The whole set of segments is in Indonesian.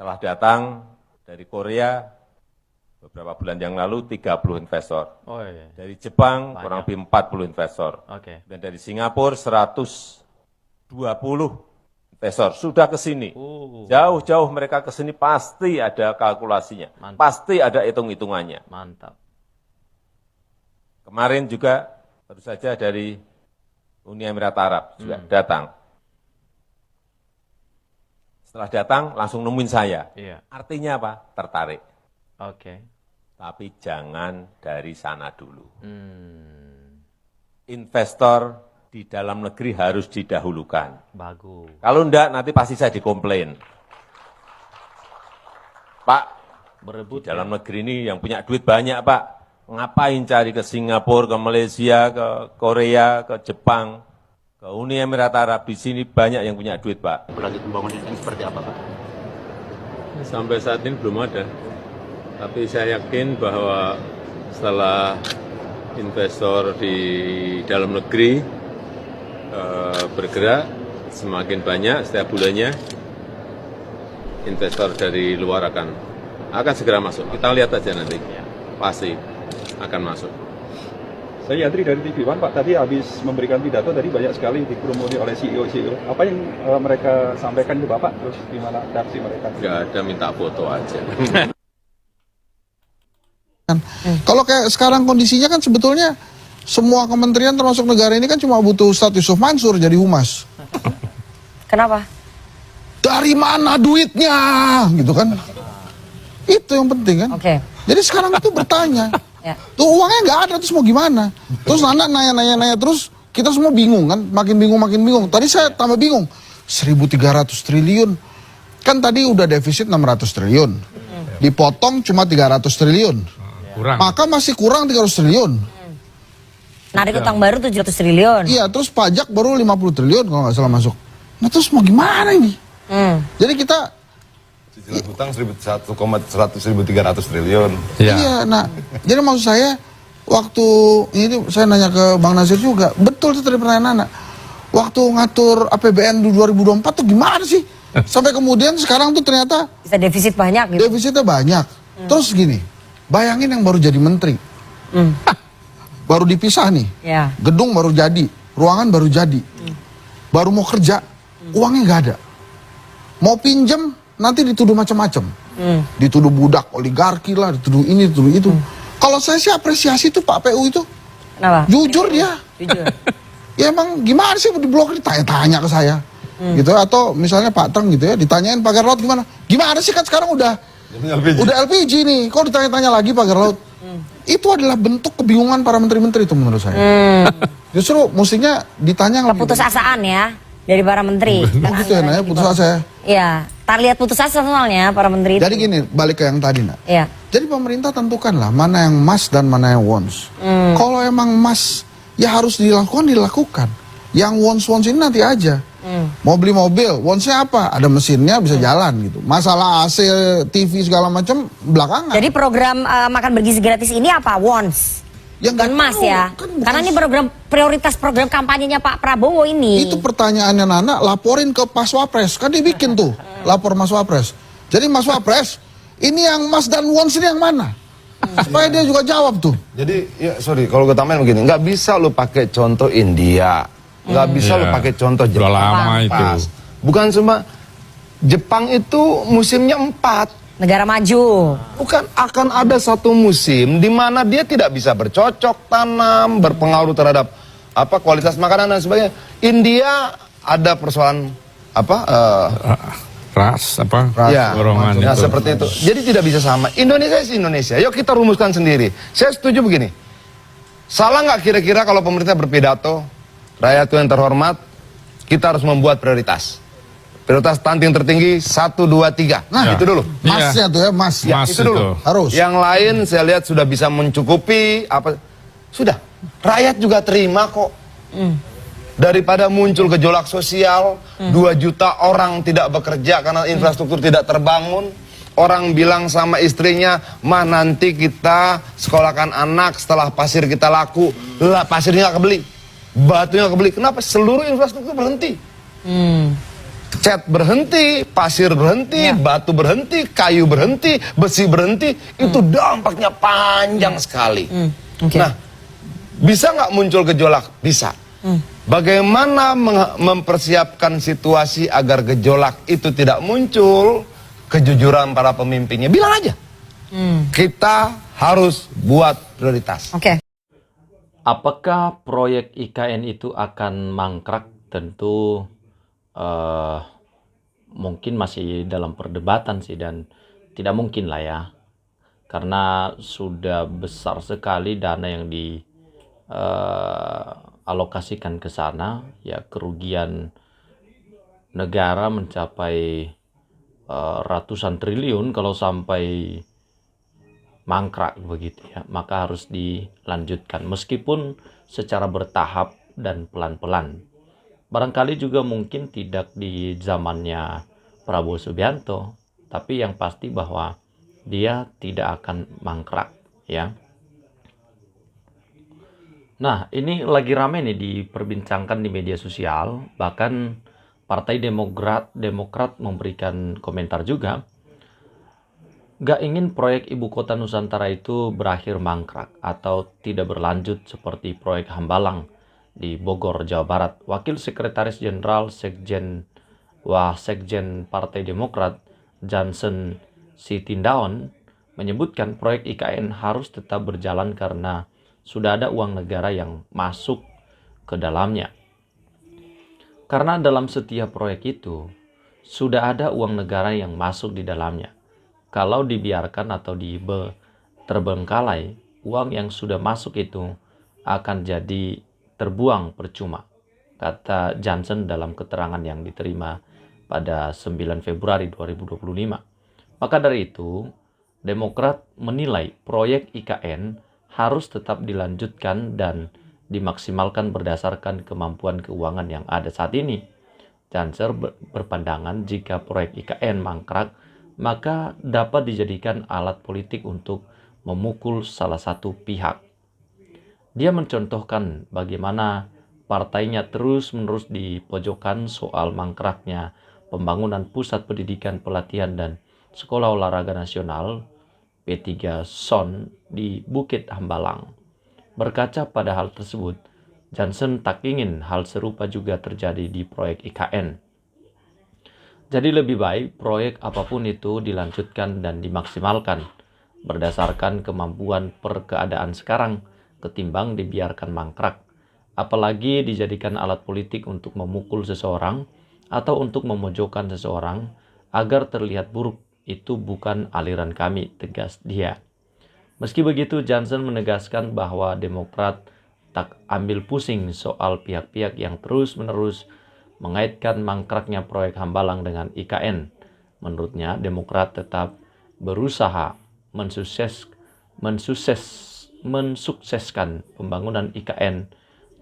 Setelah datang dari Korea, beberapa bulan yang lalu 30 investor. Oh iya. Dari Jepang Banyak. kurang lebih 40 investor. Oke. Dan dari Singapura 120 investor sudah ke sini. Jauh-jauh mereka ke sini pasti ada kalkulasinya. Mantap. Pasti ada hitung-hitungannya. Mantap. Kemarin juga baru saja dari Uni Emirat Arab juga datang. Setelah datang langsung nemuin saya. Iya. Artinya apa? Tertarik. Oke. Tapi jangan dari sana dulu. Hmm. Investor di dalam negeri harus didahulukan. Bagus. Kalau enggak, nanti pasti saya dikomplain. Pak, Berebut di dalam negeri ini yang punya duit banyak, Pak. Ngapain cari ke Singapura, ke Malaysia, ke Korea, ke Jepang, ke Uni Emirat Arab. Di sini banyak yang punya duit, Pak. Lanjut pembangunan ini seperti apa, Pak? Sampai saat ini belum ada. Tapi saya yakin bahwa setelah investor di dalam negeri bergerak semakin banyak setiap bulannya, investor dari luar akan segera masuk. Kita lihat aja nanti, pasti akan masuk. Saya Yandri dari TV One, Pak. Tadi habis memberikan pidato, tadi banyak sekali dikerumuni oleh CEO-CEO. Apa yang mereka sampaikan ke Bapak? Terus gimana reaksi mereka? Nggak ada, minta foto aja. Kalau kayak sekarang kondisinya kan sebetulnya semua kementerian termasuk negara ini kan cuma butuh Ustadz Yusuf Mansur jadi humas. Kenapa? Dari mana duitnya? Gitu kan. Itu yang penting kan. Oke. Jadi sekarang itu bertanya. Ya. Tuh uangnya nggak ada, terus mau gimana? Terus anak nanya terus kita semua bingung kan. Makin bingung. Tadi saya tambah bingung. 1.300 triliun. Kan tadi udah defisit 600 triliun. Dipotong cuma 300 triliun. Kurang. Maka masih kurang 300 triliun. Narik utang baru 700 triliun. Iya, terus pajak baru 50 triliun kalau nggak salah masuk. Nah terus mau gimana ini? Jadi kita Cicilan hutang 1.300 triliun. iya, nah jadi maksud saya waktu ini saya nanya ke Bang Nasir juga, betul itu tadi pertanyaan anak. Waktu ngatur APBN 2024 tuh gimana sih? Sampai kemudian sekarang tuh ternyata Bisa defisit banyak gitu. defisitnya banyak. Terus gini, bayangin yang baru jadi menteri. Baru dipisah nih. Ya. Gedung baru jadi, ruangan baru jadi. Baru mau kerja, uangnya nggak ada. Mau pinjem, nanti dituduh macam-macam. Dituduh budak, oligarki lah, dituduh ini, dituduh itu. Kalau saya sih apresiasi tuh Pak PU itu. Kenapa? Jujur dia. Jujur. Ya emang gimana sih di blok ditanya-tanya ke saya. Gitu, atau misalnya Pak Treng gitu ya, ditanyain pagar laut gimana? Gimana sih kan sekarang udah LPG nih, kok ditanya-tanya lagi pagar laut? Itu adalah bentuk kebingungan para menteri-menteri itu menurut saya. Justru mestinya ditanya yang lebih Keputusasaan ya dari para menteri. Oh gitu ya, Naya, putus asa ya. Iya, lihat putus asa soalnya para menteri itu. Jadi gini, balik ke yang tadi, Nak. Iya. Jadi pemerintah tentukanlah mana yang must dan mana yang wants. Kalau emang must, ya harus dilakukan. Yang wants ini nanti aja. Mau beli mobil, wants-nya apa? Ada mesinnya, bisa jalan gitu. Masalah AC, TV segala macam belakangan. Jadi program makan bergizi gratis ini apa? Wants. Ya, Bukan nggak mas tahu. ya. Kan bukan- Karena ini program prioritas program kampanyenya Pak Prabowo ini. Itu pertanyaannya Nana, laporin ke Pas Wapres. Kan dia bikin tuh, lapor Mas Wapres. Jadi Mas Wapres, ini yang mas dan wants ini yang mana? Supaya dia juga jawab tuh. Jadi, ya sorry, kalau gue tambahin begini, nggak bisa lu pakai contoh India, nggak bisa lu pakai contoh Udah Jepang. lama itu. Pas. Bukan cuma Jepang itu musimnya 4. Negara maju. Bukan, akan ada satu musim di mana dia tidak bisa bercocok tanam, berpengaruh terhadap apa kualitas makanan dan sebagainya. India ada persoalan apa? Ras Ya, golongan ya itu. seperti itu. Jadi tidak bisa sama. Indonesia is Indonesia. Yuk kita rumuskan sendiri. Saya setuju begini. Salah nggak kira-kira kalau pemerintah berpidato, rakyat yang terhormat, kita harus membuat prioritas. Prioritas stunting tertinggi 1, 2, 3. Nah, itu dulu. Masnya tuh ya, mas. Ya, Mas itu dulu. itu. Harus. Yang lain saya lihat sudah bisa mencukupi apa. Sudah. Rakyat juga terima kok. Daripada muncul gejolak sosial, 2 juta orang tidak bekerja karena infrastruktur tidak terbangun. Orang bilang sama istrinya, mah nanti kita sekolahkan anak setelah pasir kita laku. Lah pasirnya nggak kebeli, batunya nggak kebeli. Kenapa? Seluruh infrastruktur berhenti. cat berhenti, pasir berhenti, batu berhenti, kayu berhenti, besi berhenti, itu dampaknya panjang sekali. Nah, bisa nggak muncul gejolak? Bisa. Bagaimana mempersiapkan situasi agar gejolak itu tidak muncul? Kejujuran para pemimpinnya, bilang aja. Kita harus buat prioritas. Oke. Apakah proyek IKN itu akan mangkrak? Tentu mungkin masih dalam perdebatan sih, dan tidak mungkin lah ya. Karena sudah besar sekali dana yang dialokasikan ke sana, ya kerugian negara mencapai ratusan triliun kalau sampai mangkrak begitu ya, maka harus dilanjutkan meskipun secara bertahap dan pelan-pelan. Barangkali juga mungkin tidak di zamannya Prabowo Subianto, tapi yang pasti bahwa dia tidak akan mangkrak ya. Nah, ini lagi rame nih diperbincangkan di media sosial, bahkan Partai Demokrat memberikan komentar juga, gak ingin proyek Ibu Kota Nusantara itu berakhir mangkrak atau tidak berlanjut seperti proyek Hambalang di Bogor, Jawa Barat. Wakil Sekretaris Jenderal Sekjen Partai Demokrat, Johnson Sitindaun, menyebutkan proyek IKN harus tetap berjalan karena sudah ada uang negara yang masuk ke dalamnya. Karena dalam setiap proyek itu sudah ada uang negara yang masuk di dalamnya. Kalau dibiarkan atau terbengkalai, uang yang sudah masuk itu akan jadi terbuang percuma, kata Johnson dalam keterangan yang diterima pada 9 Februari 2025. Maka dari itu, Demokrat menilai proyek IKN harus tetap dilanjutkan dan dimaksimalkan berdasarkan kemampuan keuangan yang ada saat ini. Johnson berpandangan jika proyek IKN mangkrak, maka dapat dijadikan alat politik untuk memukul salah satu pihak. Dia mencontohkan bagaimana partainya terus-menerus dipojokkan soal mangkraknya pembangunan pusat pendidikan, pelatihan, dan sekolah olahraga nasional P3 SON di Bukit Hambalang. Berkaca pada hal tersebut, Johnson tak ingin hal serupa juga terjadi di proyek IKN. Jadi lebih baik proyek apapun itu dilanjutkan dan dimaksimalkan berdasarkan kemampuan perkeadaan sekarang ketimbang dibiarkan mangkrak, apalagi dijadikan alat politik untuk memukul seseorang atau untuk memojokkan seseorang agar terlihat buruk. Itu bukan aliran kami, tegas dia. Meski begitu, Johnson menegaskan bahwa Demokrat tak ambil pusing soal pihak-pihak yang terus-menerus mengaitkan mangkraknya proyek Hambalang dengan IKN. Menurutnya, Demokrat tetap berusaha mensukseskan pembangunan IKN.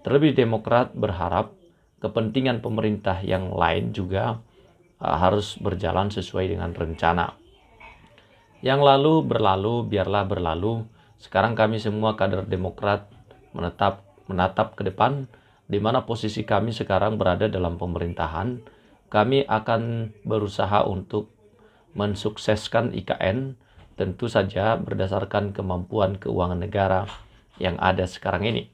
Terlebih, Demokrat berharap kepentingan pemerintah yang lain juga harus berjalan sesuai dengan rencana. Yang lalu berlalu, biarlah berlalu. Sekarang kami semua kader Demokrat menatap ke depan, di mana posisi kami sekarang berada dalam pemerintahan. Kami akan berusaha untuk mensukseskan IKN, tentu saja berdasarkan kemampuan keuangan negara yang ada sekarang ini.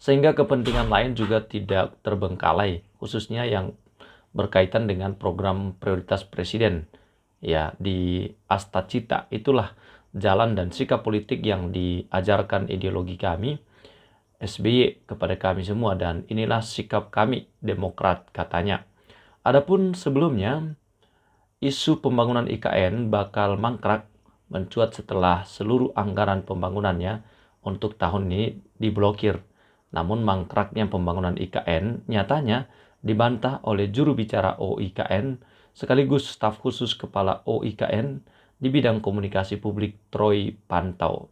Sehingga kepentingan lain juga tidak terbengkalai, khususnya yang berkaitan dengan program prioritas Presiden. Ya, di Astacita, itulah jalan dan sikap politik yang diajarkan ideologi kami, SBY, kepada kami semua, dan inilah sikap kami, Demokrat, katanya. Adapun sebelumnya, isu pembangunan IKN bakal mangkrak mencuat setelah seluruh anggaran pembangunannya untuk tahun ini diblokir. Namun mangkraknya pembangunan IKN nyatanya dibantah oleh juru bicara OIKN sekaligus staf khusus kepala OIKN di bidang komunikasi publik, Troy Pantau.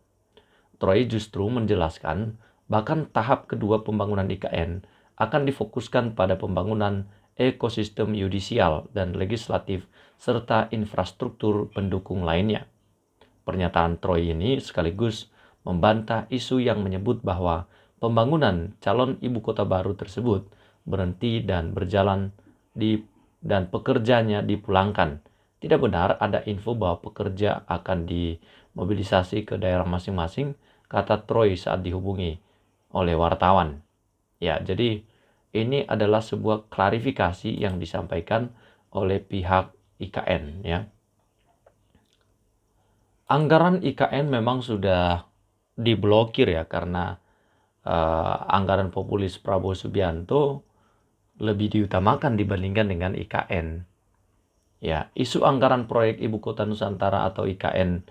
Troy justru menjelaskan bahkan tahap kedua pembangunan IKN akan difokuskan pada pembangunan ekosistem yudisial dan legislatif serta infrastruktur pendukung lainnya. Pernyataan Troy ini sekaligus membantah isu yang menyebut bahwa pembangunan calon ibu kota baru tersebut berhenti dan berjalan di dan pekerjanya dipulangkan. Tidak benar ada info bahwa pekerja akan dimobilisasi ke daerah masing-masing, kata Troy saat dihubungi oleh wartawan. Ya, jadi ini adalah sebuah klarifikasi yang disampaikan oleh pihak IKN, ya. Anggaran IKN memang sudah diblokir ya, karena anggaran populis Prabowo Subianto lebih diutamakan dibandingkan dengan IKN. Ya, isu anggaran proyek Ibu Kota Nusantara atau IKN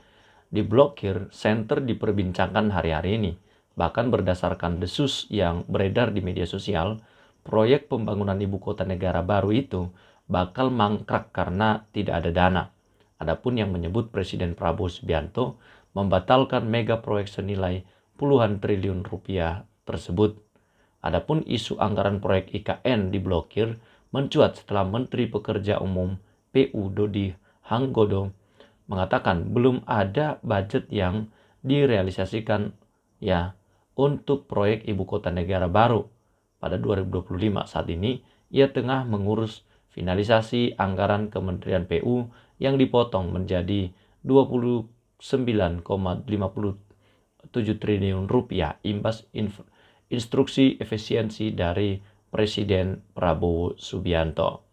diblokir, center diperbincangkan hari-hari ini. Bahkan berdasarkan desus yang beredar di media sosial, proyek pembangunan Ibu Kota Negara baru itu bakal mangkrak karena tidak ada dana. Adapun yang menyebut Presiden Prabowo Subianto membatalkan mega proyek senilai puluhan triliun rupiah tersebut. Adapun isu anggaran proyek IKN diblokir mencuat setelah Menteri Pekerja Umum PU Dodi Hanggodo mengatakan belum ada budget yang direalisasikan ya untuk proyek Ibu Kota Negara baru pada 2025. Saat ini ia tengah mengurus finalisasi anggaran Kementerian PU yang dipotong menjadi 29,57 triliun rupiah imbas instruksi efisiensi dari Presiden Prabowo Subianto.